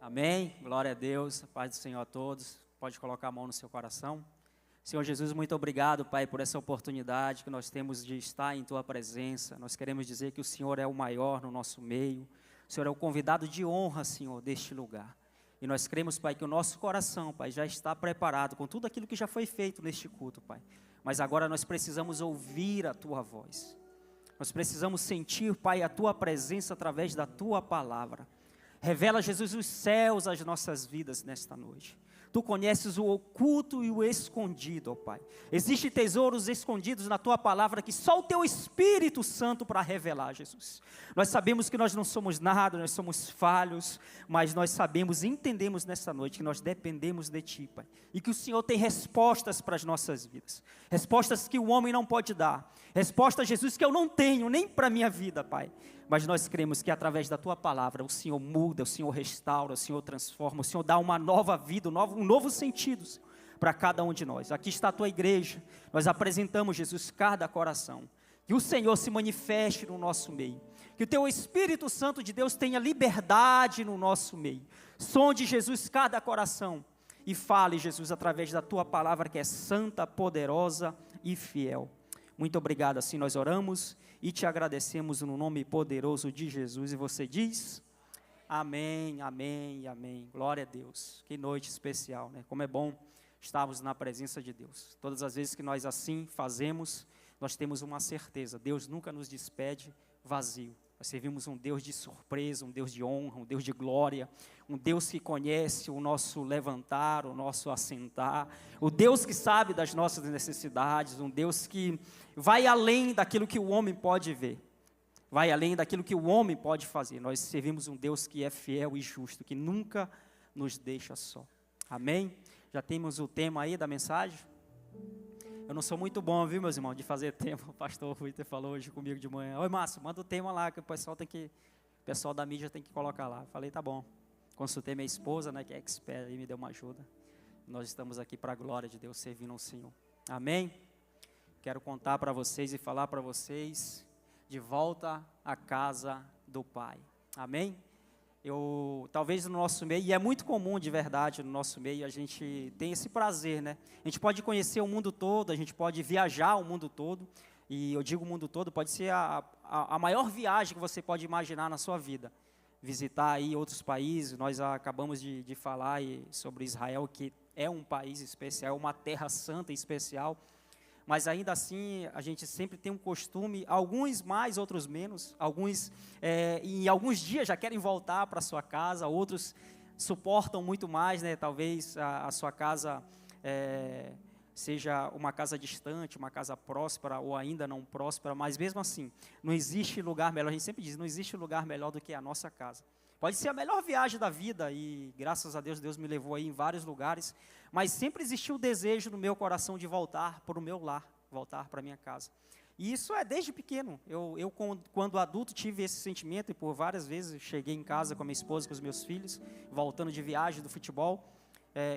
Amém? Glória a Deus, a paz do Senhor a todos. Pode colocar a mão no seu coração. Senhor Jesus, muito obrigado, Pai, por essa oportunidade que nós temos de estar em Tua presença. Nós queremos dizer que o Senhor é o maior no nosso meio. O Senhor é o convidado de honra, Senhor, deste lugar. E nós cremos, Pai, que o nosso coração, Pai, já está preparado com tudo aquilo que já foi feito neste culto, Pai. Mas agora nós precisamos ouvir a Tua voz. Nós precisamos sentir, Pai, a Tua presença através da Tua palavra. Revela, Jesus, os céus às nossas vidas nesta noite. Tu conheces o oculto e o escondido, ó Pai. Existem tesouros escondidos na Tua palavra que só o Teu Espírito Santo para revelar, Jesus. Nós sabemos que nós não somos nada, nós somos falhos, mas nós sabemos e entendemos nesta noite que nós dependemos de Ti, Pai. E que o Senhor tem respostas para as nossas vidas. Respostas que o homem não pode dar. Respostas, Jesus, que eu não tenho nem para a minha vida, Pai. Mas nós cremos que através da Tua palavra o Senhor muda, o Senhor restaura, o Senhor transforma, o Senhor dá uma nova vida, um novo sentido para cada um de nós. Aqui está a Tua igreja, nós apresentamos, Jesus, cada coração. Que o Senhor se manifeste no nosso meio. Que o Teu Espírito Santo de Deus tenha liberdade no nosso meio. Sonde, Jesus, cada coração e fale, Jesus, através da Tua palavra que é santa, poderosa e fiel. Muito obrigado, assim nós oramos e te agradecemos no nome poderoso de Jesus. E você diz, amém, amém e amém. Glória a Deus. Que noite especial, né? Como é bom estarmos na presença de Deus. Todas as vezes que nós assim fazemos, nós temos uma certeza. Deus nunca nos despede vazio. Nós servimos um Deus de surpresa, um Deus de honra, um Deus de glória, um Deus que conhece o nosso levantar, o nosso assentar, o Deus que sabe das nossas necessidades, um Deus que vai além daquilo que o homem pode ver, vai além daquilo que o homem pode fazer. Nós servimos um Deus que é fiel e justo, que nunca nos deixa só. Amém? Já temos o tema aí da mensagem? Eu não sou muito bom, viu, meus irmãos, de fazer tema. O pastor Ruiter falou hoje comigo de manhã. Oi, Márcio, manda o tema lá, que o pessoal da mídia tem que colocar lá. Falei, tá bom. Consultei minha esposa, né, que é expert, aí me deu uma ajuda. Nós estamos aqui para a glória de Deus, servindo ao Senhor. Amém? Quero contar para vocês e falar para vocês de volta à casa do Pai. Amém? Talvez no nosso meio, e é muito comum de verdade no nosso meio, a gente tem esse prazer, né? A gente pode conhecer o mundo todo, a gente pode viajar o mundo todo, e eu digo o mundo todo, pode ser a maior viagem que você pode imaginar na sua vida. Visitar aí outros países, nós acabamos de falar sobre Israel, que é um país especial, uma terra santa especial, mas ainda assim a gente sempre tem um costume, alguns mais, outros menos, alguns em alguns dias já querem voltar para a sua casa, outros suportam muito mais, né? Talvez a sua casa seja uma casa distante, uma casa próspera ou ainda não próspera, mas mesmo assim, não existe lugar melhor, a gente sempre diz, não existe lugar melhor do que a nossa casa. Pode ser a melhor viagem da vida e graças a Deus, Deus me levou aí em vários lugares, mas sempre existiu o desejo no meu coração de voltar para o meu lar, voltar para a minha casa. E isso é desde pequeno. Eu quando adulto tive esse sentimento e por várias vezes cheguei em casa com a minha esposa, com os meus filhos, voltando de viagem do futebol.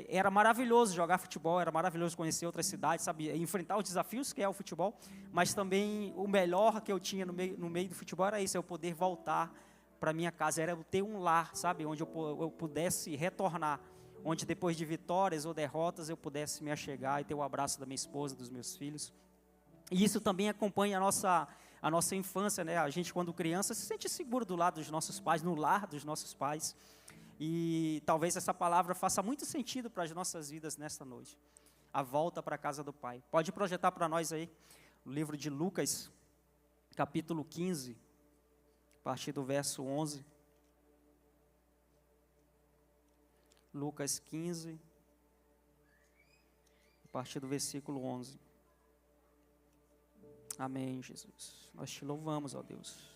Era maravilhoso jogar futebol, era maravilhoso conhecer outras cidades, sabe, enfrentar os desafios que é o futebol, mas também o melhor que eu tinha no meio do futebol era isso, eu poder voltar para minha casa, era eu ter um lar, sabe, onde eu pudesse retornar, onde depois de vitórias ou derrotas eu pudesse me achegar e ter o abraço da minha esposa, dos meus filhos. E isso também acompanha a nossa infância, né? A gente quando criança se sente seguro do lado dos nossos pais, no lar dos nossos pais. E talvez essa palavra faça muito sentido para as nossas vidas nesta noite. A volta para a casa do Pai. Pode projetar para nós aí o livro de Lucas, capítulo 15, a partir do verso 11. Lucas 15, a partir do versículo 11. Amém, Jesus. Nós te louvamos, ó Deus.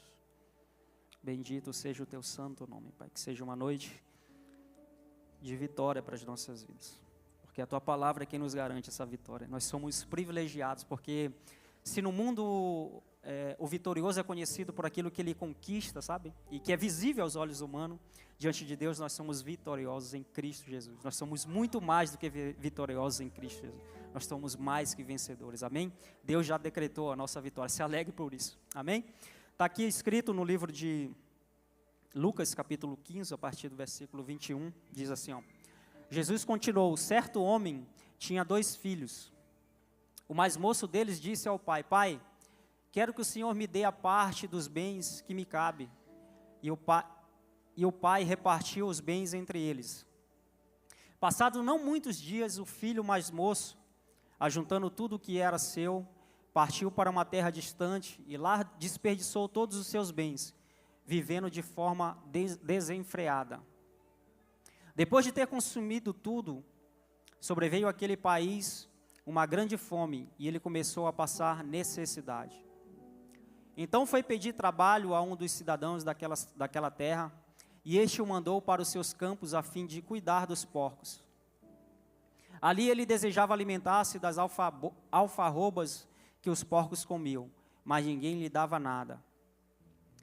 Bendito seja o teu santo nome, Pai. Que seja uma noite de vitória para as nossas vidas. Porque a tua palavra é quem nos garante essa vitória. Nós somos privilegiados, porque se no mundo o vitorioso é conhecido por aquilo que ele conquista, sabe? E que é visível aos olhos humanos, diante de Deus nós somos vitoriosos em Cristo Jesus. Nós somos muito mais do que vitoriosos em Cristo Jesus. Nós somos mais que vencedores, amém? Deus já decretou a nossa vitória, se alegre por isso, amém? Está aqui escrito no livro de Lucas capítulo 15, a partir do versículo 21, diz assim, ó. Jesus continuou: certo homem tinha 2 filhos. O mais moço deles disse ao pai: pai, quero que o Senhor me dê a parte dos bens que me cabe. E o pai repartiu os bens entre eles. Passado não muitos dias, o filho mais moço, ajuntando tudo o que era seu, partiu para uma terra distante e lá desperdiçou todos os seus bens, vivendo de forma desenfreada. Depois de ter consumido tudo, sobreveio àquele país uma grande fome e ele começou a passar necessidade. Então foi pedir trabalho a um dos cidadãos daquela terra, e este o mandou para os seus campos a fim de cuidar dos porcos. Ali ele desejava alimentar-se das alfarrobas que os porcos comiam, mas ninguém lhe dava nada.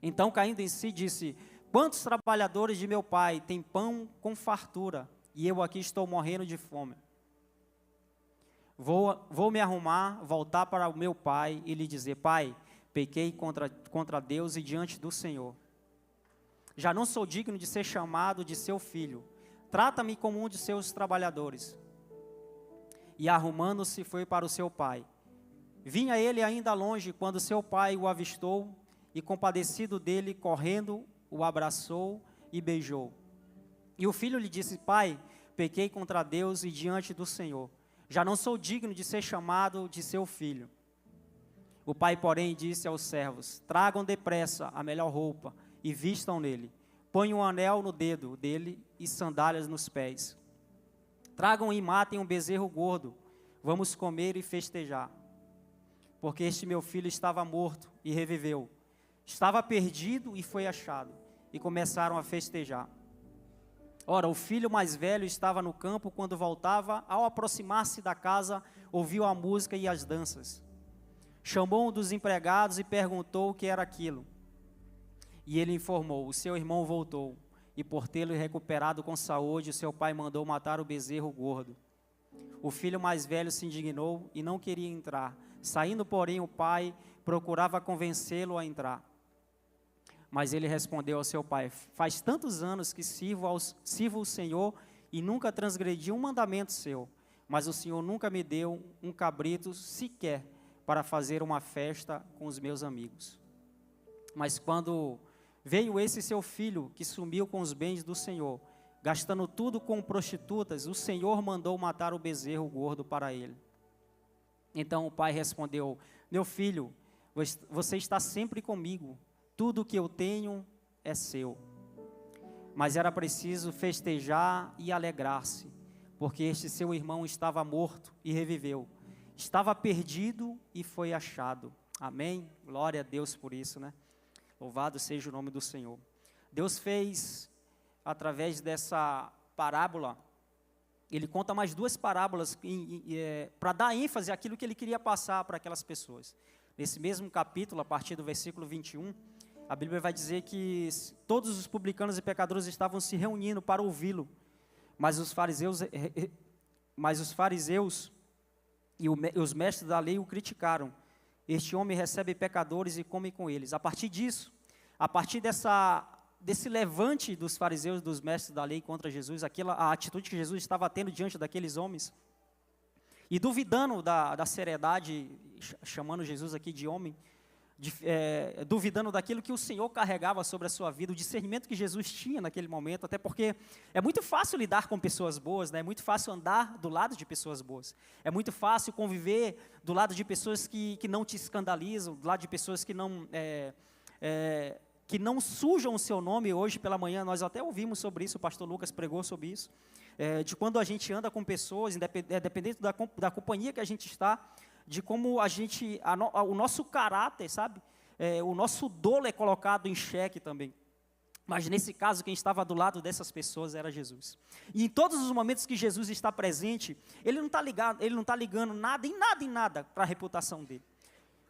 Então, caindo em si, disse: quantos trabalhadores de meu pai têm pão com fartura, e eu aqui estou morrendo de fome? Vou me arrumar, voltar para o meu pai e lhe dizer: pai, pequei contra Deus e diante do Senhor. Já não sou digno de ser chamado de seu filho. Trata-me como um de seus trabalhadores. E arrumando-se, foi para o seu pai. Vinha ele ainda longe, quando seu pai o avistou, e compadecido dele, correndo, o abraçou e beijou. E o filho lhe disse: pai, pequei contra Deus e diante do Senhor. Já não sou digno de ser chamado de seu filho. O pai, porém, disse aos servos: tragam depressa a melhor roupa e vistam nele. Ponham um anel no dedo dele e sandálias nos pés. Tragam e matem um bezerro gordo. Vamos comer e festejar. Porque este meu filho estava morto e reviveu. Estava perdido e foi achado. E começaram a festejar. Ora, o filho mais velho estava no campo quando voltava. Ao aproximar-se da casa, ouviu a música e as danças. Chamou um dos empregados e perguntou o que era aquilo. E ele informou: o seu irmão voltou, e por tê-lo recuperado com saúde, o seu pai mandou matar o bezerro gordo. O filho mais velho se indignou e não queria entrar. Saindo, porém, o pai procurava convencê-lo a entrar. Mas ele respondeu ao seu pai: faz tantos anos que sirvo o Senhor e nunca transgredi um mandamento seu, mas o Senhor nunca me deu um cabrito sequer para fazer uma festa com os meus amigos. Mas quando veio esse seu filho, que sumiu com os bens do Senhor, gastando tudo com prostitutas, o Senhor mandou matar o bezerro gordo para ele. Então o pai respondeu: meu filho, você está sempre comigo, tudo o que eu tenho é seu. Mas era preciso festejar e alegrar-se, porque este seu irmão estava morto e reviveu, estava perdido e foi achado. Amém? Glória a Deus por isso, né? Louvado seja o nome do Senhor. Deus fez, através dessa parábola, Ele conta mais 2 parábolas para dar ênfase àquilo que Ele queria passar para aquelas pessoas. Nesse mesmo capítulo, a partir do versículo 21, a Bíblia vai dizer que todos os publicanos e pecadores estavam se reunindo para ouvi-lo, mas os fariseus e os mestres da lei o criticaram. Este homem recebe pecadores e come com eles. A partir disso, a partir desse levante dos fariseus e dos mestres da lei contra Jesus, a atitude que Jesus estava tendo diante daqueles homens, e duvidando da seriedade, chamando Jesus aqui de homem, duvidando daquilo que o Senhor carregava sobre a sua vida, o discernimento que Jesus tinha naquele momento, até porque é muito fácil lidar com pessoas boas, né? É muito fácil andar do lado de pessoas boas, é muito fácil conviver do lado de pessoas que não te escandalizam, do lado de pessoas que não sujam o seu nome. Hoje pela manhã nós até ouvimos sobre isso, o pastor Lucas pregou sobre isso, de quando a gente anda com pessoas, dependendo da companhia que a gente está, de como o nosso caráter, sabe? O nosso dolo é colocado em xeque também. Mas nesse caso, quem estava do lado dessas pessoas era Jesus. E em todos os momentos que Jesus está presente, Ele não está ligando nada em nada para a reputação dele.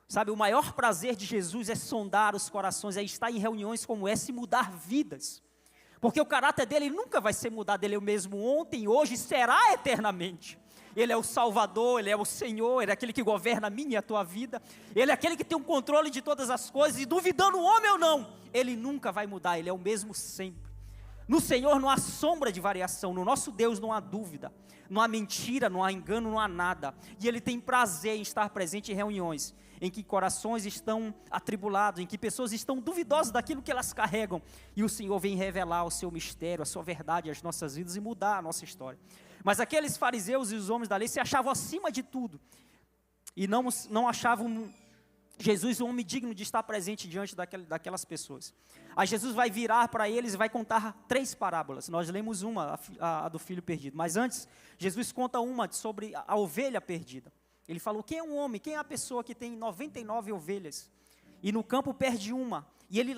Sabe, o maior prazer de Jesus é sondar os corações, é estar em reuniões como essa e mudar vidas. Porque o caráter dele nunca vai ser mudado, ele é o mesmo ontem, hoje e será eternamente. Ele é o Salvador, Ele é o Senhor, Ele é aquele que governa a minha e a tua vida, Ele é aquele que tem o controle de todas as coisas, e duvidando o homem ou não, Ele nunca vai mudar, Ele é o mesmo sempre. No Senhor não há sombra de variação, no nosso Deus não há dúvida, não há mentira, não há engano, não há nada, e Ele tem prazer em estar presente em reuniões, em que corações estão atribulados, em que pessoas estão duvidosas daquilo que elas carregam, e o Senhor vem revelar o seu mistério, a sua verdade às nossas vidas e mudar a nossa história. Mas aqueles fariseus e os homens da lei se achavam acima de tudo, e não achavam Jesus um homem digno de estar presente diante daquelas pessoas. Aí Jesus vai virar para eles e vai contar 3 parábolas. Nós lemos uma, a do filho perdido, mas antes, Jesus conta uma sobre a ovelha perdida. Ele falou, quem é um homem, quem é a pessoa que tem 99 ovelhas, e no campo perde uma, e ele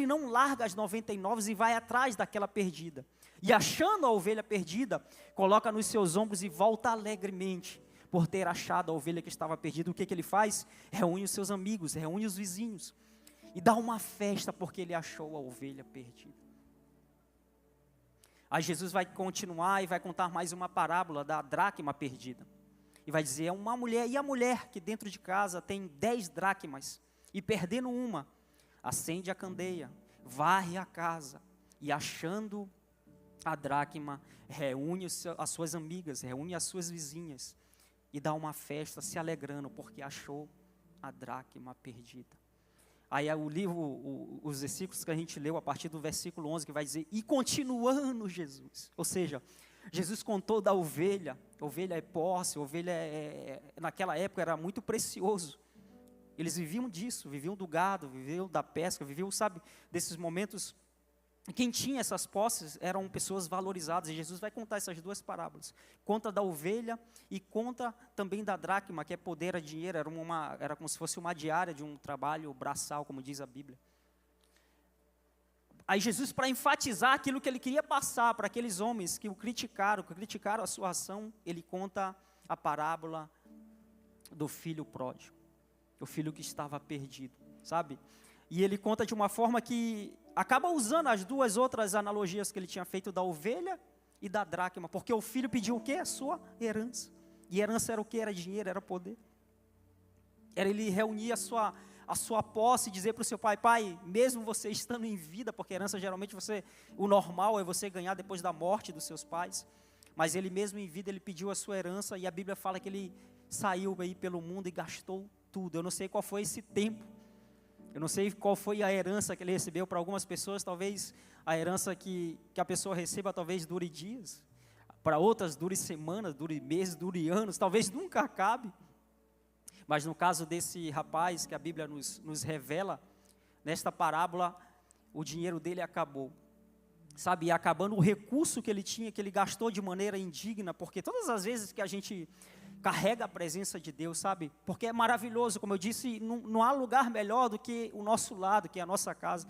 não larga as 99 e vai atrás daquela perdida, e achando a ovelha perdida, coloca nos seus ombros e volta alegremente, por ter achado a ovelha que estava perdida. O que ele faz? Reúne os seus amigos, reúne os vizinhos, e dá uma festa porque ele achou a ovelha perdida. Aí Jesus vai continuar e vai contar mais uma parábola da dracma perdida. E vai dizer, é uma mulher, e a mulher que dentro de casa tem 10 dracmas, e perdendo uma, acende a candeia, varre a casa, e achando a dracma, reúne as suas amigas, reúne as suas vizinhas, e dá uma festa se alegrando, porque achou a dracma perdida. Aí o livro, os versículos que a gente leu, a partir do versículo 11, que vai dizer, e continuando Jesus, ou seja, Jesus contou da ovelha é posse, ovelha naquela época era muito precioso, eles viviam disso, viviam do gado, viviam da pesca, viviam, sabe, desses momentos. Quem tinha essas posses eram pessoas valorizadas, e Jesus vai contar essas 2 parábolas, conta da ovelha e conta também da dracma, que é poder, era dinheiro, era como se fosse uma diária de um trabalho braçal, como diz a Bíblia. Aí Jesus, para enfatizar aquilo que ele queria passar para aqueles homens que criticaram a sua ação, ele conta a parábola do filho pródigo, o filho que estava perdido, sabe? E ele conta de uma forma que acaba usando as 2 outras analogias que ele tinha feito da ovelha e da dracma, porque o filho pediu o quê? A sua herança. E herança era o quê? Era dinheiro, era poder. Era ele reunir a sua posse e dizer para o seu pai, pai, mesmo você estando em vida, porque herança geralmente o normal é você ganhar depois da morte dos seus pais, mas ele mesmo em vida, ele pediu a sua herança, e a Bíblia fala que ele saiu aí pelo mundo e gastou tudo. Eu não sei qual foi esse tempo, eu não sei qual foi a herança que ele recebeu. Para algumas pessoas, talvez a herança que a pessoa receba, talvez dure dias. Para outras, dure semanas, dure meses, dure anos, talvez nunca acabe. Mas no caso desse rapaz que a Bíblia nos revela, nesta parábola, o dinheiro dele acabou. Sabe, e acabando o recurso que ele tinha, que ele gastou de maneira indigna, porque todas as vezes que a gente carrega a presença de Deus, sabe? Porque é maravilhoso, como eu disse, não há lugar melhor do que o nosso lado, que é a nossa casa.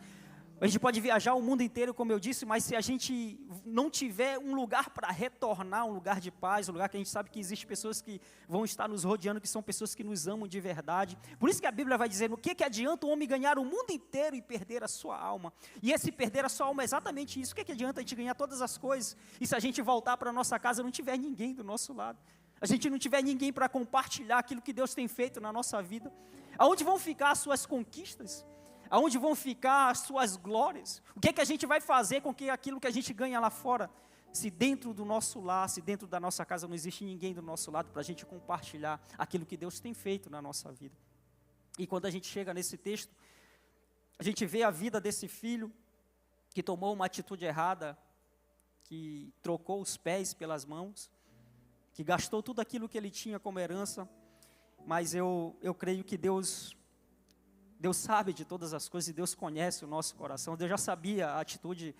A gente pode viajar o mundo inteiro, como eu disse, mas se a gente não tiver um lugar para retornar, um lugar de paz, um lugar que a gente sabe que existem pessoas que vão estar nos rodeando, que são pessoas que nos amam de verdade. Por isso que a Bíblia vai dizer, no que adianta o homem ganhar o mundo inteiro e perder a sua alma? E esse perder a sua alma é exatamente isso. O que adianta a gente ganhar todas as coisas e se a gente voltar para a nossa casa não tiver ninguém do nosso lado? A gente não tiver ninguém para compartilhar aquilo que Deus tem feito na nossa vida? Aonde vão ficar as suas conquistas? Aonde vão ficar as suas glórias? O que a gente vai fazer com que aquilo que a gente ganha lá fora, se dentro do nosso lar, se dentro da nossa casa não existe ninguém do nosso lado para a gente compartilhar aquilo que Deus tem feito na nossa vida? E quando a gente chega nesse texto, a gente vê a vida desse filho que tomou uma atitude errada, que trocou os pés pelas mãos, que gastou tudo aquilo que ele tinha como herança, mas eu creio que Deus sabe de todas as coisas, e Deus conhece o nosso coração. Deus já sabia a atitude.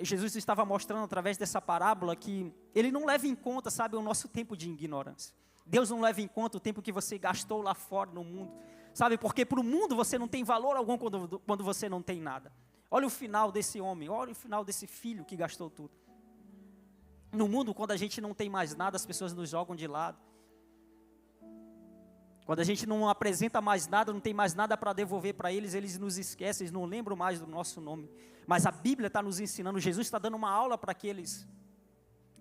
Jesus estava mostrando através dessa parábola que Ele não leva em conta, sabe, o nosso tempo de ignorância. Deus não leva em conta o tempo que você gastou lá fora no mundo, sabe, porque para o mundo você não tem valor algum quando você não tem nada. Olha o final desse homem, olha o final desse filho que gastou tudo. No mundo, quando a gente não tem mais nada, as pessoas nos jogam de lado. Quando a gente não apresenta mais nada, não tem mais nada para devolver para eles, eles nos esquecem, eles não lembram mais do nosso nome. Mas a Bíblia está nos ensinando, Jesus está dando uma aula para aqueles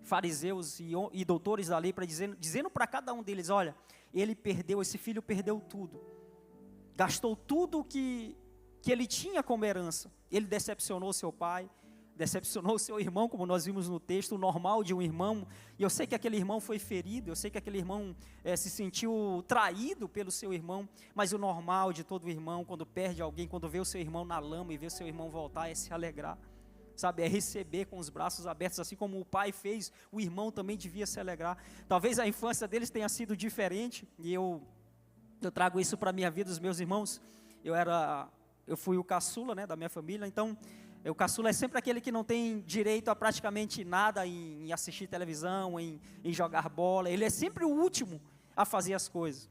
fariseus e doutores da lei, dizendo para cada um deles: olha, esse filho perdeu tudo, gastou tudo que ele tinha como herança, ele decepcionou seu pai, decepcionou seu irmão, como nós vimos no texto, o normal de um irmão, e eu sei que aquele irmão foi ferido, eu sei que aquele irmão se sentiu traído pelo seu irmão, mas o normal de todo irmão, quando perde alguém, quando vê o seu irmão na lama e vê o seu irmão voltar, é se alegrar, sabe, é receber com os braços abertos, assim como o pai fez, o irmão também devia se alegrar. Talvez a infância deles tenha sido diferente, e eu trago isso para a minha vida, os meus irmãos. Eu fui o caçula, né, da minha família, então o caçula é sempre aquele que não tem direito a praticamente nada em assistir televisão, em jogar bola, ele é sempre o último a fazer as coisas.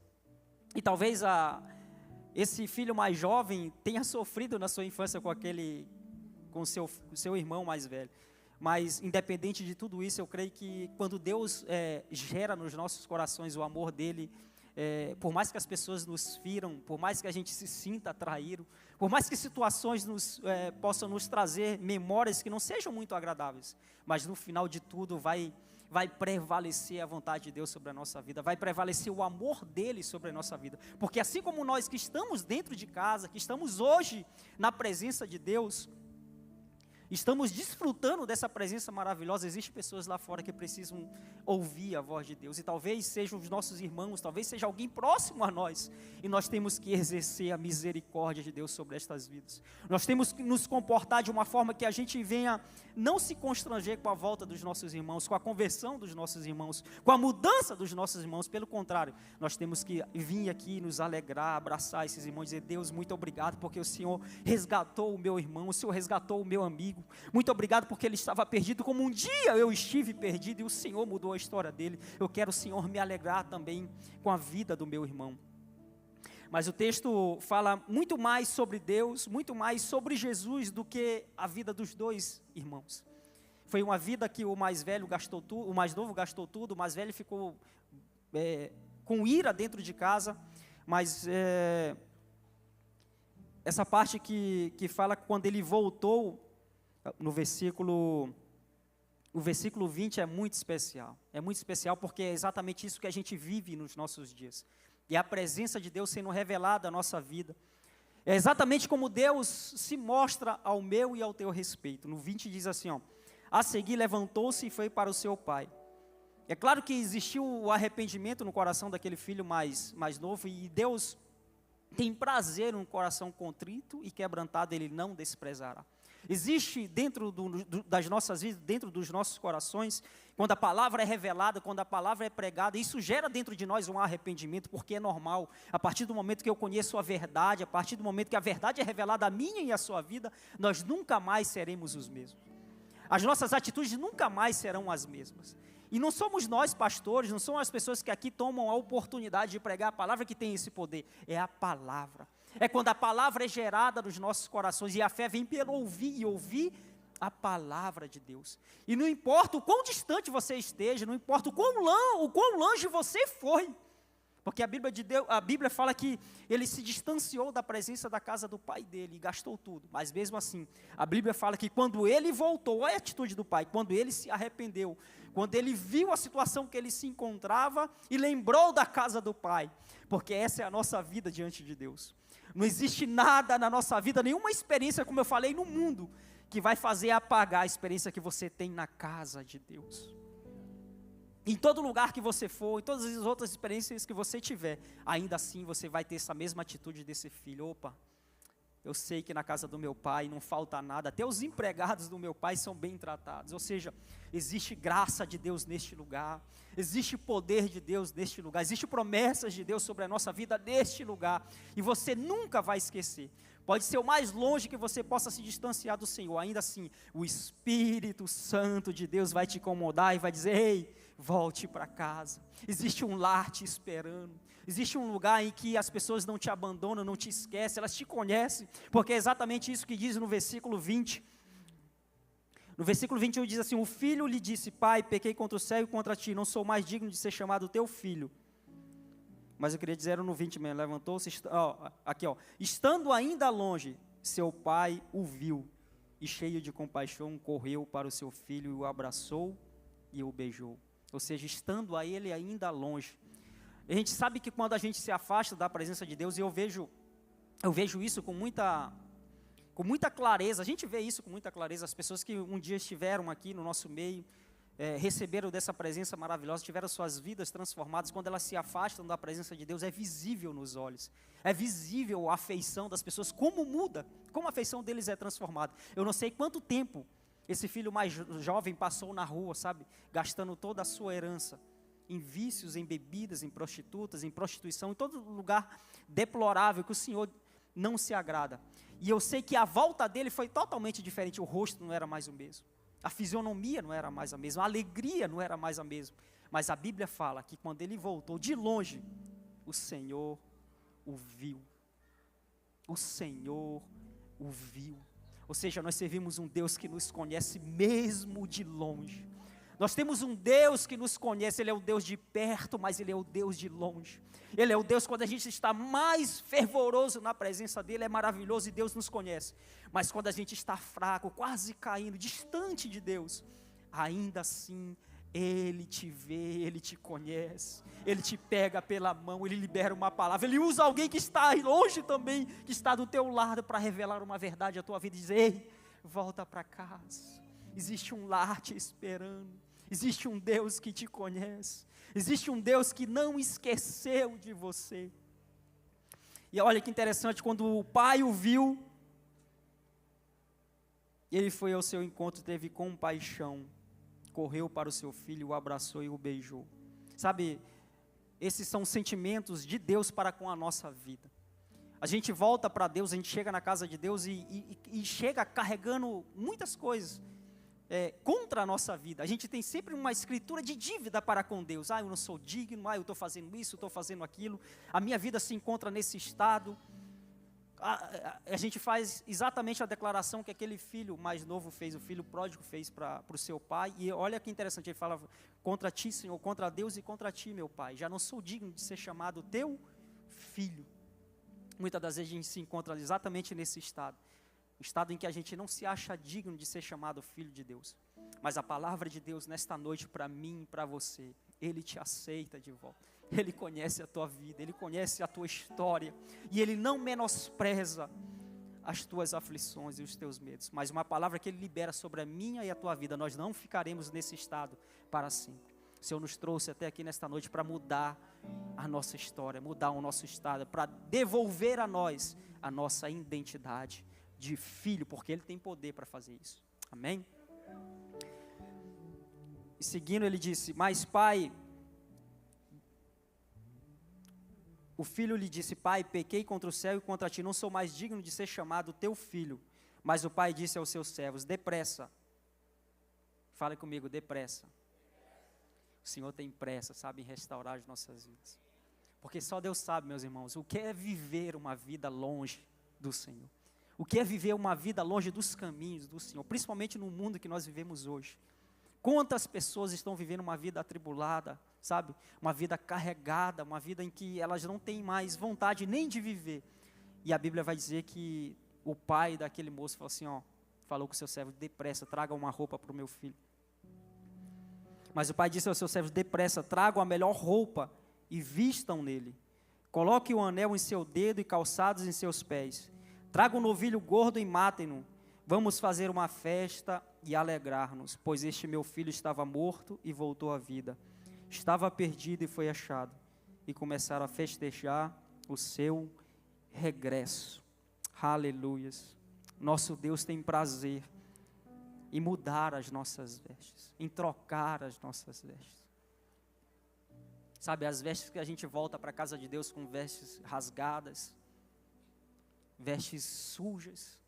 E talvez esse filho mais jovem tenha sofrido na sua infância com o seu irmão mais velho. Mas, independente de tudo isso, eu creio que quando Deus gera nos nossos corações o amor dele, por mais que as pessoas nos firam, por mais que a gente se sinta traído, por mais que situações possam nos trazer memórias que não sejam muito agradáveis, mas no final de tudo vai prevalecer a vontade de Deus sobre a nossa vida, vai prevalecer o amor dele sobre a nossa vida, porque assim como nós que estamos dentro de casa, que estamos hoje na presença de Deus, estamos desfrutando dessa presença maravilhosa, existem pessoas lá fora que precisam ouvir a voz de Deus, e talvez sejam os nossos irmãos, talvez seja alguém próximo a nós, e nós temos que exercer a misericórdia de Deus sobre estas vidas. Nós temos que nos comportar de uma forma que a gente venha não se constranger com a volta dos nossos irmãos, com a conversão dos nossos irmãos, com a mudança dos nossos irmãos. Pelo contrário, nós temos que vir aqui nos alegrar, abraçar esses irmãos, dizer: Deus, muito obrigado porque o Senhor resgatou o meu irmão, o Senhor resgatou o meu amigo, muito obrigado porque ele estava perdido como um dia eu estive perdido e o Senhor mudou a história dele. Eu quero, Senhor, me alegrar também com a vida do meu irmão. Mas o texto fala muito mais sobre Deus, muito mais sobre Jesus do que a vida dos dois irmãos. Foi uma vida que o mais velho gastou tudo, o mais novo gastou tudo, o mais velho ficou com ira dentro de casa, mas essa parte que fala quando ele voltou, no versículo 20 é muito especial porque é exatamente isso que a gente vive nos nossos dias, e a presença de Deus sendo revelada à nossa vida, é exatamente como Deus se mostra ao meu e ao teu respeito. No 20 diz assim, a seguir levantou-se e foi para o seu pai. É claro que existiu o arrependimento no coração daquele filho mais novo, e Deus tem prazer num coração contrito e quebrantado, ele não desprezará. Existe dentro das nossas vidas, dentro dos nossos corações, quando a palavra é revelada, quando a palavra é pregada, isso gera dentro de nós um arrependimento, porque é normal. A partir do momento que eu conheço a verdade, a partir do momento que a verdade é revelada a minha e a sua vida, nós nunca mais seremos os mesmos. As nossas atitudes nunca mais serão as mesmas. E não somos nós pastores, não são as pessoas que aqui tomam a oportunidade de pregar a palavra que tem esse poder, é a palavra. É quando a palavra é gerada nos nossos corações, e a fé vem pelo ouvir, e ouvir a palavra de Deus. E não importa o quão distante você esteja, não importa o quão longe você foi, porque a Bíblia fala que ele se distanciou da presença da casa do pai dele, e gastou tudo, mas mesmo assim, a Bíblia fala que quando ele voltou, olha a atitude do pai, quando ele se arrependeu, quando ele viu a situação que ele se encontrava, e lembrou da casa do pai, porque essa é a nossa vida diante de Deus. Não existe nada na nossa vida, nenhuma experiência, como eu falei, no mundo, que vai fazer apagar a experiência que você tem na casa de Deus. Em todo lugar que você for, em todas as outras experiências que você tiver, ainda assim você vai ter essa mesma atitude desse filho. Opa, eu sei que na casa do meu pai não falta nada, até os empregados do meu pai são bem tratados. Ou seja, existe graça de Deus neste lugar, existe poder de Deus neste lugar, existe promessas de Deus sobre a nossa vida neste lugar, e você nunca vai esquecer. Pode ser o mais longe que você possa se distanciar do Senhor, ainda assim, o Espírito Santo de Deus vai te incomodar e vai dizer: ei, volte para casa, existe um lar te esperando, existe um lugar em que as pessoas não te abandonam, não te esquecem, elas te conhecem, porque é exatamente isso que diz no versículo 20, no versículo 21 diz assim: o filho lhe disse: pai, pequei contra o céu e contra ti, não sou mais digno de ser chamado teu filho. Mas eu queria dizer no 20 mesmo, levantou-se, estando ainda longe, seu pai o viu, e cheio de compaixão, correu para o seu filho e o abraçou e o beijou. Ou seja, estando a ele ainda longe. A gente sabe que quando a gente se afasta da presença de Deus, e eu vejo isso com muita clareza, a gente vê isso com muita clareza, as pessoas que um dia estiveram aqui no nosso meio, receberam dessa presença maravilhosa, tiveram suas vidas transformadas, quando elas se afastam da presença de Deus, é visível nos olhos, é visível a afeição das pessoas, como muda, como a afeição deles é transformada. Eu não sei quanto tempo esse filho mais jovem passou na rua, sabe, gastando toda a sua herança, em vícios, em bebidas, em prostitutas, em prostituição, em todo lugar deplorável que o Senhor não se agrada. E eu sei que a volta dele foi totalmente diferente, o rosto não era mais o mesmo, a fisionomia não era mais a mesma, a alegria não era mais a mesma, mas a Bíblia fala que quando ele voltou de longe, o Senhor o viu, o Senhor o viu. Ou seja, nós servimos um Deus que nos conhece mesmo de longe. Nós temos um Deus que nos conhece, Ele é o Deus de perto, mas Ele é o Deus de longe. Ele é o Deus quando a gente está mais fervoroso na presença dEle, é maravilhoso e Deus nos conhece. Mas quando a gente está fraco, quase caindo, distante de Deus, ainda assim, Ele te vê, Ele te conhece, Ele te pega pela mão, Ele libera uma palavra, Ele usa alguém que está longe também, que está do teu lado para revelar uma verdade à tua vida e dizer: ei, volta para casa, existe um lar te esperando, existe um Deus que te conhece, existe um Deus que não esqueceu de você. E olha que interessante, quando o pai o viu, ele foi ao seu encontro, teve compaixão, correu para o seu filho, o abraçou e o beijou. Sabe, esses são sentimentos de Deus para com a nossa vida. A gente volta para Deus, a gente chega na casa de Deus e chega carregando muitas coisas contra a nossa vida. A gente tem sempre uma escritura de dívida para com Deus. Eu não sou digno, eu estou fazendo isso, estou fazendo aquilo, a minha vida se encontra nesse estado. A gente faz exatamente a declaração que aquele filho mais novo fez, o filho pródigo fez para o seu pai, e olha que interessante, ele fala: contra ti, Senhor, contra Deus e contra ti, meu pai, já não sou digno de ser chamado teu filho. Muitas das vezes a gente se encontra exatamente nesse estado, o estado em que a gente não se acha digno de ser chamado filho de Deus, mas a palavra de Deus nesta noite para mim e para você, Ele te aceita de volta. Ele conhece a tua vida, Ele conhece a tua história, e Ele não menospreza as tuas aflições e os teus medos, mas uma palavra que Ele libera sobre a minha e a tua vida, nós não ficaremos nesse estado para sempre. O Senhor nos trouxe até aqui nesta noite para mudar a nossa história, mudar o nosso estado, para devolver a nós a nossa identidade de filho, porque Ele tem poder para fazer isso, amém? E seguindo ele disse: mas pai, o filho lhe disse: pai, pequei contra o céu e contra ti, não sou mais digno de ser chamado teu filho. Mas o pai disse aos seus servos: depressa, fale comigo, depressa. O Senhor tem pressa, sabe, em restaurar as nossas vidas, porque só Deus sabe, meus irmãos, o que é viver uma vida longe do Senhor, o que é viver uma vida longe dos caminhos do Senhor, principalmente no mundo que nós vivemos hoje. Quantas pessoas estão vivendo uma vida atribulada, sabe? Uma vida carregada, uma vida em que elas não têm mais vontade nem de viver. E a Bíblia vai dizer que o pai daquele moço falou assim, falou com o seu servo: depressa, traga uma roupa para o meu filho. Mas o pai disse aos seus servos: depressa, tragam a melhor roupa e vistam nele. Coloque o anel em seu dedo e calçados em seus pés. Tragam um novilho gordo e matem-no. Vamos fazer uma festa e alegrar-nos, pois este meu filho estava morto e voltou à vida. Estava perdido e foi achado. E começaram a festejar o seu regresso. Aleluias. Nosso Deus tem prazer em mudar as nossas vestes, em trocar as nossas vestes. Sabe, as vestes que a gente volta para a casa de Deus com vestes rasgadas, vestes sujas,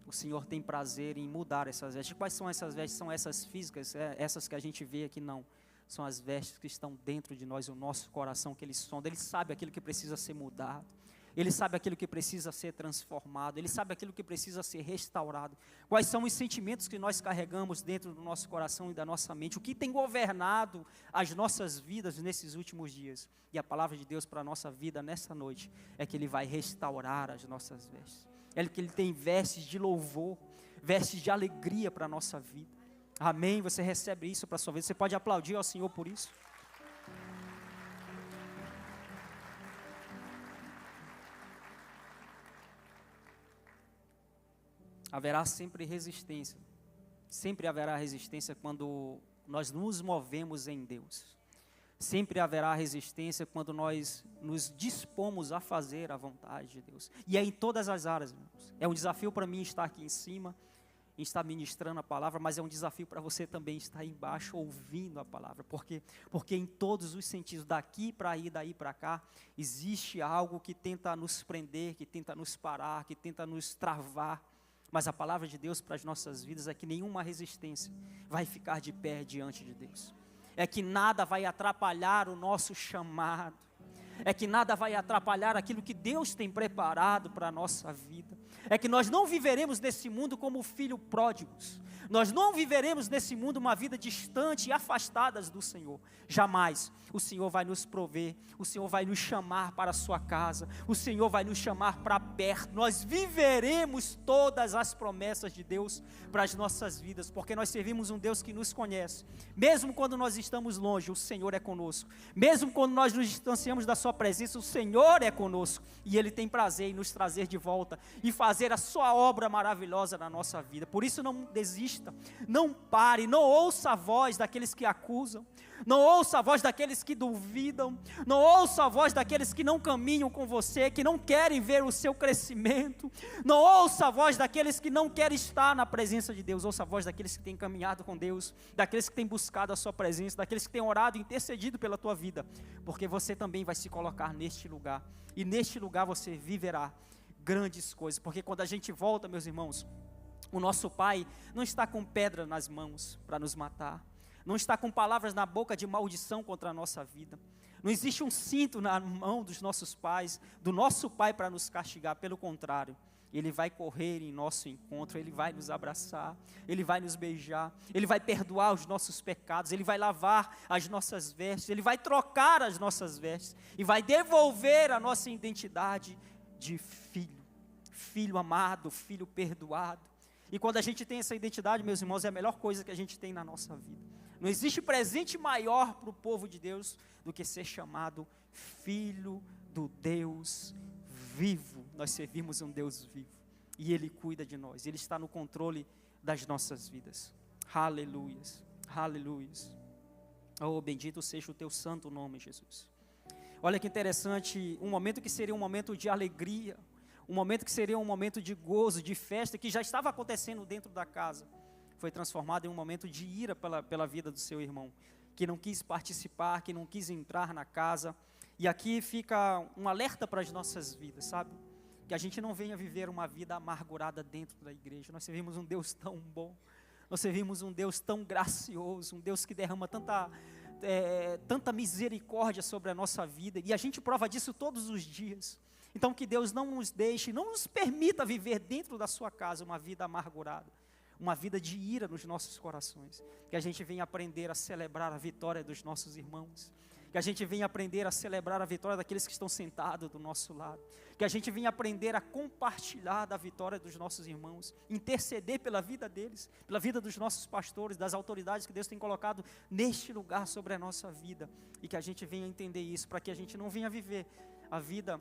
o Senhor tem prazer em mudar essas vestes. Quais são essas vestes? São essas físicas, essas que a gente vê aqui? Não. São as vestes que estão dentro de nós, o nosso coração que Ele sonda. Ele sabe aquilo que precisa ser mudado. Ele sabe aquilo que precisa ser transformado. Ele sabe aquilo que precisa ser restaurado. Quais são os sentimentos que nós carregamos dentro do nosso coração e da nossa mente? O que tem governado as nossas vidas nesses últimos dias? E a palavra de Deus para a nossa vida nessa noite é que Ele vai restaurar as nossas vestes. É que Ele tem vestes de louvor, vestes de alegria para a nossa vida. Amém? Você recebe isso para a sua vida. Você pode aplaudir ao Senhor por isso? Haverá sempre resistência. Sempre haverá resistência quando nós nos movemos em Deus. Sempre haverá resistência quando nós nos dispomos a fazer a vontade de Deus. E é em todas as áreas, irmãos. É um desafio para mim estar aqui em cima e estar ministrando a palavra, mas é um desafio para você também estar aí embaixo ouvindo a palavra. Porque em todos os sentidos, daqui para aí, daí para cá, existe algo que tenta nos prender, que tenta nos parar, que tenta nos travar. Mas a palavra de Deus para as nossas vidas é que nenhuma resistência vai ficar de pé diante de Deus. É que nada vai atrapalhar o nosso chamado. É que nada vai atrapalhar aquilo que Deus tem preparado para a nossa vida. É que nós não viveremos nesse mundo como filhos pródigos. Nós não viveremos nesse mundo uma vida distante e afastadas do Senhor. Jamais. O Senhor vai nos prover, o Senhor vai nos chamar para a sua casa, o Senhor vai nos chamar para perto. Nós viveremos todas as promessas de Deus para as nossas vidas, porque nós servimos um Deus que nos conhece. Mesmo quando nós estamos longe, o Senhor é conosco. Mesmo quando nós nos distanciamos da sua presença, o Senhor é conosco. E Ele tem prazer em nos trazer de volta e fazer a sua obra maravilhosa na nossa vida. Por isso não desista, não pare, não ouça a voz daqueles que acusam, não ouça a voz daqueles que duvidam, não ouça a voz daqueles que não caminham com você, que não querem ver o seu crescimento, não ouça a voz daqueles que não querem estar na presença de Deus, ouça a voz daqueles que têm caminhado com Deus, daqueles que têm buscado a sua presença, daqueles que têm orado e intercedido pela tua vida, porque você também vai se colocar neste lugar, e neste lugar você viverá grandes coisas, porque quando a gente volta, meus irmãos, o nosso Pai não está com pedra nas mãos para nos matar, não está com palavras na boca de maldição contra a nossa vida. Não existe um cinto na mão dos nossos pais, do nosso Pai para nos castigar, pelo contrário. Ele vai correr em nosso encontro, Ele vai nos abraçar, Ele vai nos beijar, Ele vai perdoar os nossos pecados, Ele vai lavar as nossas vestes, Ele vai trocar as nossas vestes e vai devolver a nossa identidade de filho, filho amado, filho perdoado. E quando a gente tem essa identidade, meus irmãos, é a melhor coisa que a gente tem na nossa vida. Não existe presente maior para o povo de Deus do que ser chamado filho do Deus vivo. Nós servimos um Deus vivo e Ele cuida de nós, Ele está no controle das nossas vidas. Aleluias, aleluias. Oh, bendito seja o teu santo nome, Jesus. Olha que interessante, um momento que seria um momento de alegria, um momento que seria um momento de gozo, de festa, que já estava acontecendo dentro da casa, foi transformado em um momento de ira pela vida do seu irmão, que não quis participar, que não quis entrar na casa. E aqui fica um alerta para as nossas vidas, sabe? Que a gente não venha viver uma vida amargurada dentro da igreja. Nós servimos um Deus tão bom, nós servimos um Deus tão gracioso, um Deus que derrama tanta misericórdia sobre a nossa vida, e a gente prova disso todos os dias. Então que Deus não nos deixe, não nos permita viver dentro da sua casa uma vida amargurada, uma vida de ira nos nossos corações, que a gente venha aprender a celebrar a vitória dos nossos irmãos, que a gente venha aprender a celebrar a vitória daqueles que estão sentados do nosso lado, que a gente venha aprender a compartilhar da vitória dos nossos irmãos, interceder pela vida deles, pela vida dos nossos pastores, das autoridades que Deus tem colocado neste lugar sobre a nossa vida, e que a gente venha entender isso, para que a gente não venha viver a vida,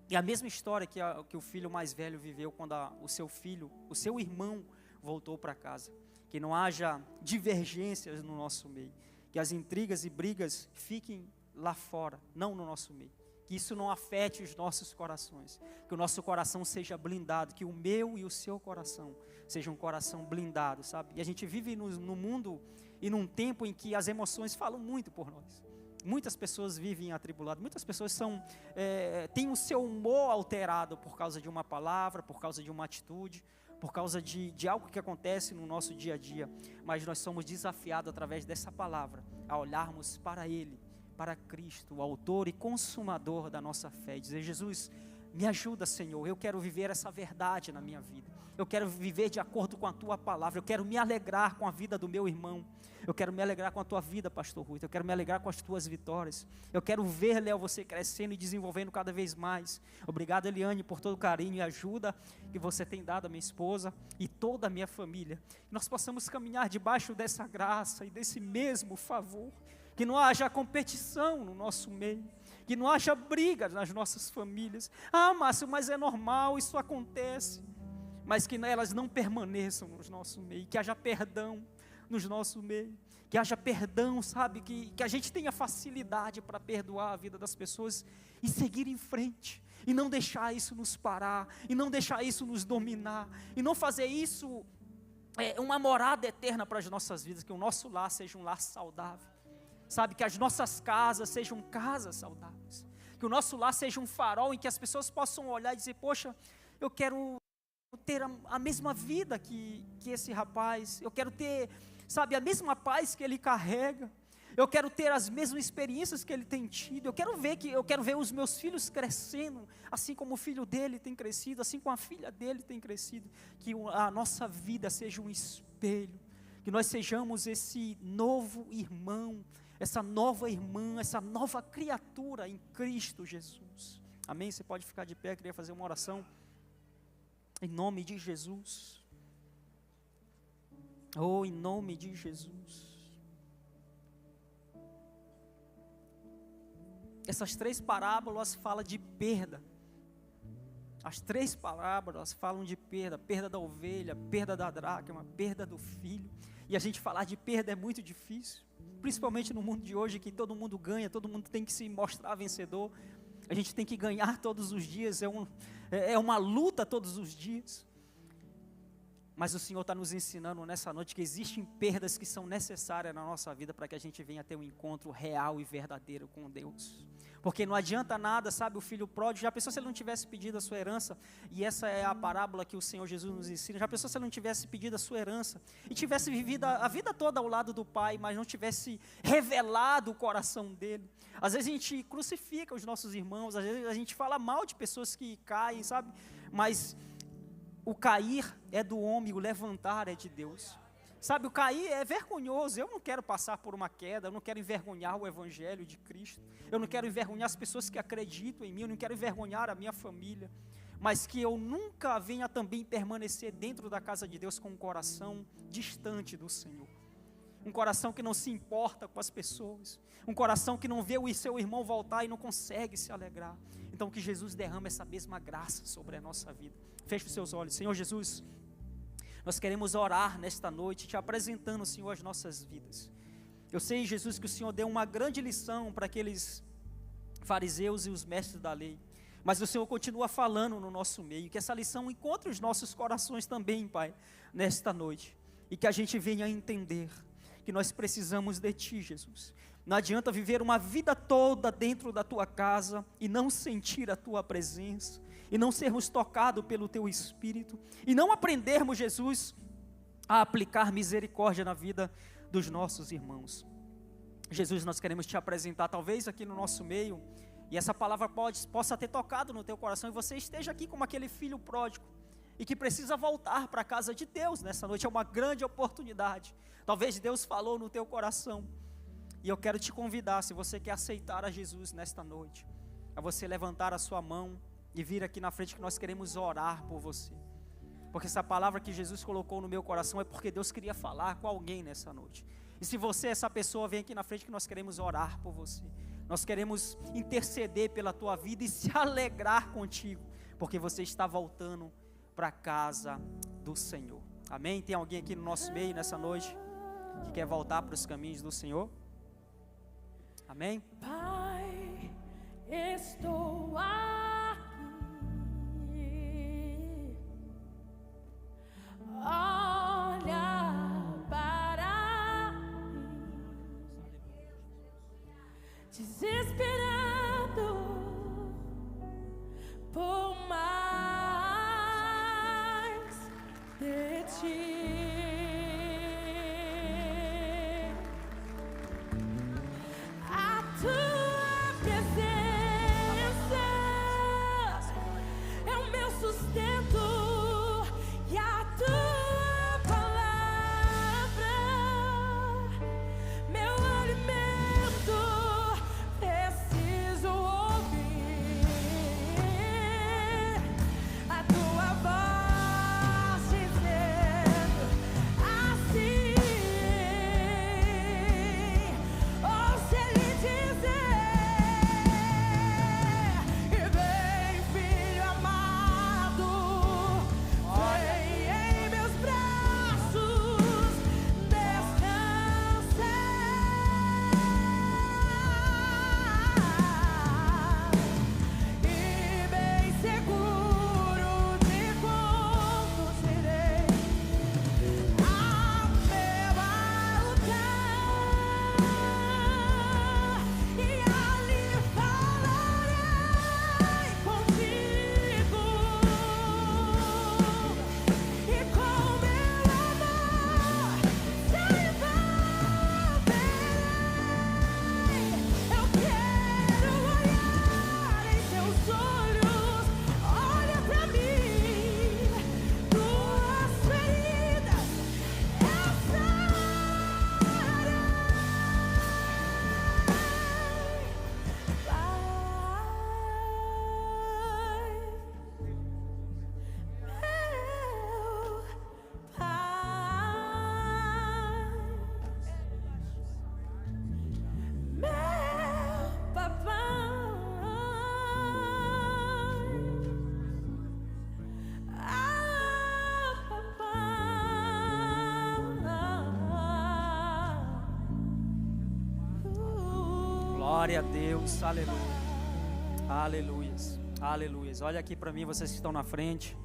e a mesma história que o filho mais velho viveu quando o seu irmão voltou para casa, que não haja divergências no nosso meio, que as intrigas e brigas fiquem lá fora, não no nosso meio, que isso não afete os nossos corações, que o nosso coração seja blindado, que o meu e o seu coração seja um coração blindado, sabe? E a gente vive no mundo e num tempo em que as emoções falam muito por nós. Muitas pessoas vivem atribuladas, muitas pessoas têm o seu humor alterado por causa de uma palavra, por causa de uma atitude, por causa de algo que acontece no nosso dia a dia, mas nós somos desafiados através dessa palavra, a olharmos para Ele, para Cristo, o autor e consumador da nossa fé, e dizer: Jesus, me ajuda, Senhor, eu quero viver essa verdade na minha vida, Eu quero viver de acordo com a tua palavra. Eu quero me alegrar com a vida do meu irmão. Eu quero me alegrar com a tua vida, pastor Rui. Eu quero me alegrar com as tuas vitórias. Eu quero ver, Léo, você crescendo e desenvolvendo cada vez mais. Obrigado, Eliane, por todo o carinho e ajuda que você tem dado à minha esposa e toda a minha família. Que nós possamos caminhar debaixo dessa graça e desse mesmo favor. Que não haja competição no nosso meio. Que não haja brigas nas nossas famílias. Ah, Márcio, mas é normal, isso acontece. Mas que elas não permaneçam no nosso meio. Que haja perdão nos nosso meio, que haja perdão, sabe, que a gente tenha facilidade para perdoar a vida das pessoas e seguir em frente, e não deixar isso nos parar, e não deixar isso nos dominar, e não fazer isso uma morada eterna para as nossas vidas, que o nosso lar seja um lar saudável, sabe, que as nossas casas sejam casas saudáveis, que o nosso lar seja um farol em que as pessoas possam olhar e dizer, poxa, eu quero ter a mesma vida que esse rapaz, eu quero ter, sabe, a mesma paz que ele carrega, eu quero ter as mesmas experiências que ele tem tido, eu quero ver os meus filhos crescendo, assim como o filho dele tem crescido, assim como a filha dele tem crescido, que a nossa vida seja um espelho, que nós sejamos esse novo irmão, essa nova irmã, essa nova criatura em Cristo Jesus, amém? Você pode ficar de pé, eu queria fazer uma oração, em nome de Jesus. Oh, em nome de Jesus. Essas 3 parábolas falam de perda. As 3 parábolas falam de perda. Perda da ovelha, perda da dracma, perda do filho. E a gente falar de perda é muito difícil. Principalmente no mundo de hoje, que todo mundo ganha, todo mundo tem que se mostrar vencedor. A gente tem que ganhar todos os dias, é uma luta todos os dias. Mas o Senhor está nos ensinando nessa noite que existem perdas que são necessárias na nossa vida para que a gente venha ter um encontro real e verdadeiro com Deus. Porque não adianta nada, sabe, o filho pródigo, já pensou se ele não tivesse pedido a sua herança, e essa é a parábola que o Senhor Jesus nos ensina, já pensou se ele não tivesse pedido a sua herança, e tivesse vivido a vida toda ao lado do Pai, mas não tivesse revelado o coração dele. Às vezes a gente crucifica os nossos irmãos, às vezes a gente fala mal de pessoas que caem, sabe, mas o cair é do homem, o levantar é de Deus. Sabe, o cair é vergonhoso. Eu não quero passar por uma queda, eu não quero envergonhar o Evangelho de Cristo. Eu não quero envergonhar as pessoas que acreditam em mim, eu não quero envergonhar a minha família. Mas que eu nunca venha também permanecer dentro da casa de Deus com um coração distante do Senhor. Um coração que não se importa com as pessoas. Um coração que não vê o seu irmão voltar e não consegue se alegrar. Então que Jesus derrame essa mesma graça sobre a nossa vida. Feche os seus olhos. Senhor Jesus, nós queremos orar nesta noite, te apresentando, Senhor, as nossas vidas. Eu sei, Jesus, que o Senhor deu uma grande lição para aqueles fariseus e os mestres da lei. Mas o Senhor continua falando no nosso meio. Que essa lição encontre os nossos corações também, Pai, nesta noite. E que a gente venha a entender que nós precisamos de Ti, Jesus. Não adianta viver uma vida toda dentro da Tua casa e não sentir a Tua presença, e não sermos tocados pelo Teu Espírito, e não aprendermos, Jesus, a aplicar misericórdia na vida dos nossos irmãos. Jesus, nós queremos Te apresentar, talvez aqui no nosso meio, e essa palavra possa ter tocado no teu coração, e você esteja aqui como aquele filho pródigo, e que precisa voltar para a casa de Deus. Nessa noite é uma grande oportunidade. Talvez Deus falou no teu coração, e eu quero te convidar, se você quer aceitar a Jesus nesta noite, a você levantar a sua mão e vir aqui na frente, que nós queremos orar por você. Porque essa palavra que Jesus colocou no meu coração é porque Deus queria falar com alguém nessa noite. E se você é essa pessoa, vem aqui na frente que nós queremos orar por você. Nós queremos interceder pela tua vida e se alegrar contigo, porque você está voltando para a casa do Senhor. Amém? Tem alguém aqui no nosso meio nessa noite que quer voltar para os caminhos do Senhor? Amém? Pai, estou aqui. Olha para mim, desesperado por mais de Ti. A Tua presença é o meu sustento e a Glória a Deus, aleluia. Aleluias, aleluias. Olha aqui para mim, vocês que estão na frente.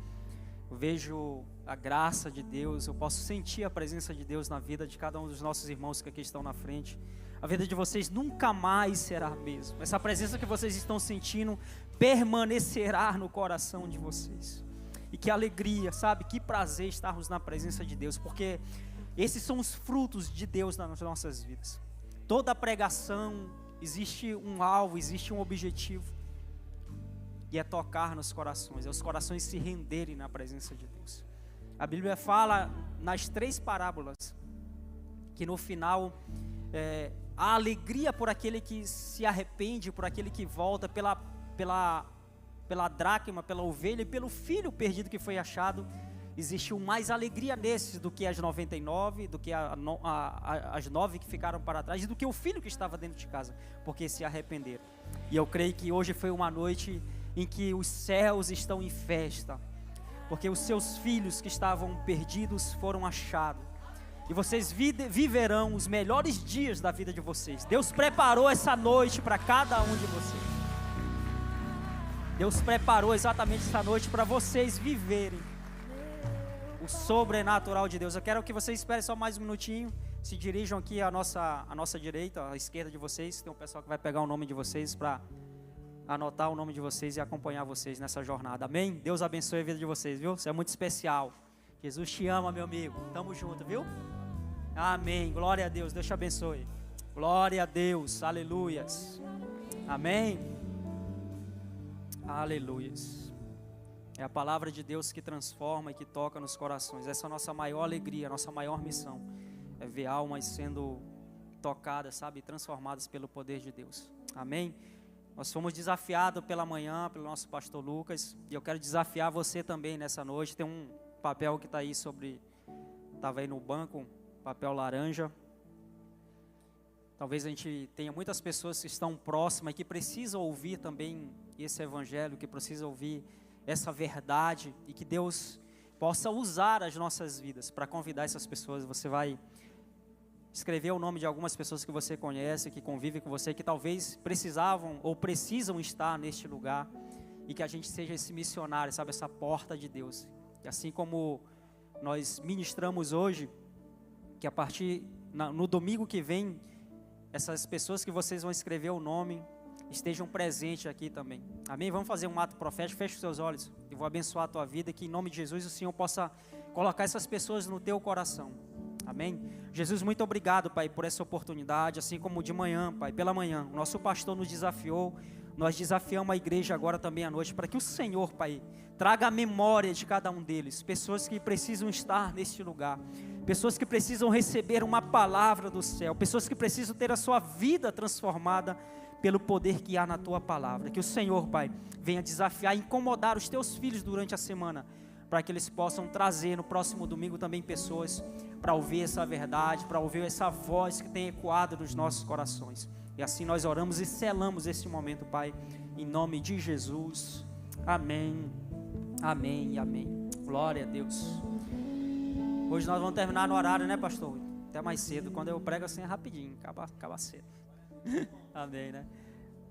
Eu vejo a graça de Deus, eu posso sentir a presença de Deus na vida de cada um dos nossos irmãos que aqui estão na frente. A vida de vocês nunca mais será a mesma. Essa presença que vocês estão sentindo permanecerá no coração de vocês. E que alegria, sabe? Que prazer estarmos na presença de Deus, porque esses são os frutos de Deus nas nossas vidas. Toda pregação, existe um alvo, existe um objetivo, e é tocar nos corações, é os corações se renderem na presença de Deus. A Bíblia fala nas 3 parábolas, que no final, a alegria por aquele que se arrepende, por aquele que volta, pela dracma, pela ovelha e pelo filho perdido que foi achado, existiu mais alegria nesses do que as 99, do que as 9 que ficaram para trás, e do que o filho que estava dentro de casa, porque se arrependeram. E eu creio que hoje foi uma noite em que os céus estão em festa, porque os seus filhos que estavam perdidos foram achados, e vocês viverão os melhores dias da vida de vocês. Deus preparou essa noite para cada um de vocês. Deus preparou exatamente essa noite para vocês viverem o sobrenatural de Deus. Eu quero que vocês esperem só mais um minutinho, se dirijam aqui à nossa direita, à esquerda de vocês. Tem um pessoal que vai pegar o nome de vocês para anotar o nome de vocês e acompanhar vocês nessa jornada. Amém? Deus abençoe a vida de vocês, viu? Isso é muito especial. Jesus te ama, meu amigo. Tamo junto, viu? Amém. Glória a Deus. Deus te abençoe. Glória a Deus. Aleluias. Amém. Aleluias. É a palavra de Deus que transforma e que toca nos corações. Essa é a nossa maior alegria, a nossa maior missão. É ver almas sendo tocadas, sabe? Transformadas pelo poder de Deus. Amém? Nós fomos desafiados pela manhã, pelo nosso pastor Lucas. E eu quero desafiar você também nessa noite. Tem um papel que está aí estava aí no banco, papel laranja. Talvez a gente tenha muitas pessoas que estão próximas e que precisam ouvir também esse evangelho, que precisam ouvir essa verdade, e que Deus possa usar as nossas vidas para convidar essas pessoas. Você vai escrever o nome de algumas pessoas que você conhece, que convivem com você, que talvez precisavam ou precisam estar neste lugar, e que a gente seja esse missionário, sabe, essa porta de Deus. E assim como nós ministramos hoje, que a partir, no domingo que vem, essas pessoas que vocês vão escrever o nome, estejam presentes aqui também. Amém? Vamos fazer um ato profético. Feche os seus olhos. Eu vou abençoar a tua vida, que em nome de Jesus o Senhor possa colocar essas pessoas no teu coração. Amém? Jesus, muito obrigado, Pai, por essa oportunidade, assim como de manhã, Pai, pela manhã, o nosso pastor nos desafiou, nós desafiamos a igreja agora também à noite, para que o Senhor, Pai, traga a memória de cada um deles, pessoas que precisam estar neste lugar, pessoas que precisam receber uma palavra do céu, pessoas que precisam ter a sua vida transformada pelo poder que há na tua palavra. Que o Senhor, Pai, venha desafiar e incomodar os teus filhos durante a semana, para que eles possam trazer no próximo domingo também pessoas para ouvir essa verdade, para ouvir essa voz que tem ecoado nos nossos corações. E assim nós oramos e selamos esse momento, Pai, em nome de Jesus. Amém, amém e amém. Glória a Deus. Hoje nós vamos terminar no horário, né, pastor? Até mais cedo. Quando eu prego assim é rapidinho, acaba cedo. Amém, né?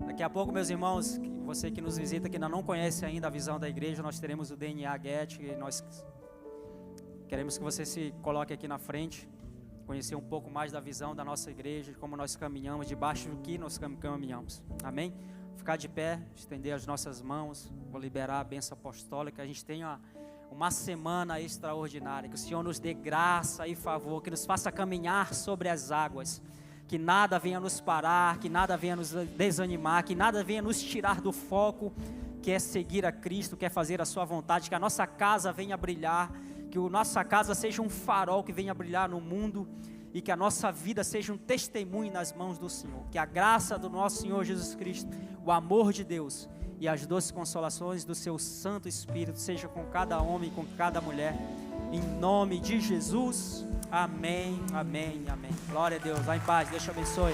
Daqui a pouco, meus irmãos, você que nos visita, que ainda não conhece ainda a visão da igreja, nós teremos o DNA Get, e nós queremos que você se coloque aqui na frente, conhecer um pouco mais da visão da nossa igreja, de como nós caminhamos, debaixo do que nós caminhamos. Amém? Ficar de pé, estender as nossas mãos, vou liberar a bênção apostólica. A gente tenha uma semana extraordinária, que o Senhor nos dê graça e favor, que nos faça caminhar sobre as águas, que nada venha nos parar, que nada venha nos desanimar, que nada venha nos tirar do foco, que é seguir a Cristo, que é fazer a sua vontade, que a nossa casa venha brilhar, que a nossa casa seja um farol que venha brilhar no mundo, e que a nossa vida seja um testemunho nas mãos do Senhor. Que a graça do nosso Senhor Jesus Cristo, o amor de Deus e as doces consolações do seu Santo Espírito seja com cada homem e com cada mulher, em nome de Jesus. Amém, amém, amém. Glória a Deus. Vá em paz. Deus te abençoe.